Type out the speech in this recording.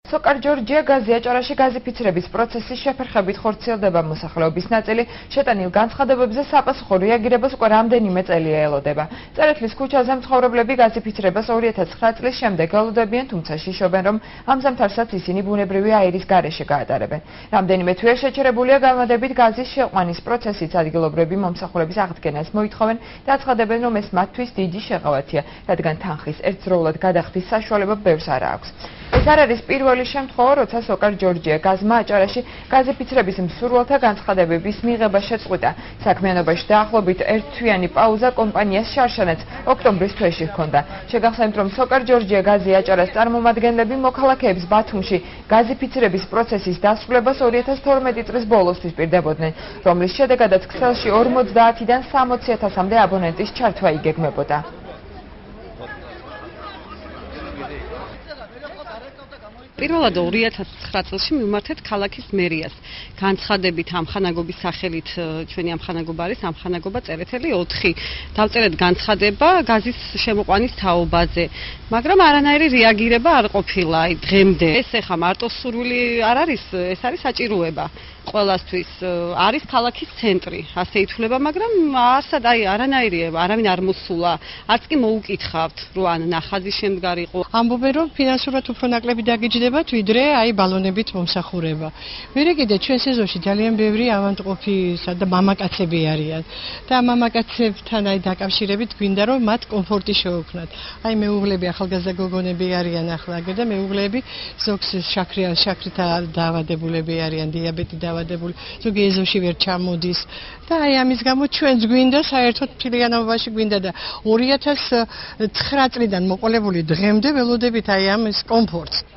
სოკარ ჯორჯია გაზი აჭარაში გაზიფიცირების პროცესის შეფერხებით ხორციელდება მოსახლეობის ნაწილი შეტანილ განცხადებებზე საპასუხო რეაგირებას უკვე რამდენიმე წელია ელოდება. წერეთლის ქუჩაზე მცხოვრებლები გაზიფიცირებას 2009 წლის შემდეგ ელოდებიან, თუმცა შიშობენ, რომ ამ ზამთარსაც ისინი ბუნებრივი აირის გარეშე გაატარებენ. რამდენიმე თვე შეჩერებულია განმადებით გაზის შეყვანის პროცესიც ადგილობრივი მომსახურების აღდგენას მოითხოვენ და აცხადებენ, რომ ეს მათთვის დიდი შეღავათია, რადგან თანხის ერთდროულად გადახდის საშუალება ბევრს არ აქვს. ეს არ არის პირველი შემთხვევა, როცა სოკარ ჯორჯია გაზმა აჭარაში გაზიფიცირების მსურველთა განცხადებების მიღება შეწყვიტა. საქმიანობაში დაახლოებით ერთთვიანი პაუზა კომპანიას შარშანაც ოქტომბრის თვეში ჰქონდა. შეგახსენებთ, რომ სოკარ ჯორჯია გაზი აჭარას წარმომადგენლები მოქალაქეებს ბათუმში გაზიფიცირების პროცესის დასრულებას 2012 წლის ბოლოსთვის პირდებოდნენ, რომლის შედეგადაც ქსელში 50-დან 60,000-მდე აბონენტის ჩართვა იგეგმებოდა. პირველად 2009 წელს მივმართეთ ქალაქის მერიას. განცხადებით ამხანაგობის სახელით ჩვენი ამხანაგობა არის ამხანაგობა წერეთელი 4. დავწერეთ განცხადება გაზის შემოყვანის თაობაზე, მაგრამ არანაირი რეაგირება არ ყოფილა დღემდე. ეს ეხა მარტო სურვილი არ არის, ეს არის საჭიროება. ყველასთვის არის ქალაქის ცენტრი, ასე ითვლება, მაგრამ არსად არანაირი არავინ არ მოსულა, არც კი მოუკითხავთ, რომ ან ნახაზი შემდგარიყო. ამბობენ, რომ ფინანსურად უფრო ნაკლები დაგიჯდებათ, ვიდრე ბალონებით მომსახურება. მერე კიდე ჩვენ სეზონში ძალიან ბევრი ავადმყოფისა და მამაკაცები არიან. და მამაკაცებთან დაკავშირებით გვინდა, რომ მათ კომფორტი შეუქმნათ. მეუღლები, ახალგაზრდა გოგონები არიან ახლა, და მეუღლები ზოგს შაქრით დაავადებულები არიან, დიაბეტით დაავადებული, ზოგი ეზოში ვერ ჩამოდის და ამის გამო ჩვენც გვინდა საერთოდ ფილიანობაში გვინდა და 2009 წლიდან მოყოლებული დღემდე ველოდებით ამ კომფორტს.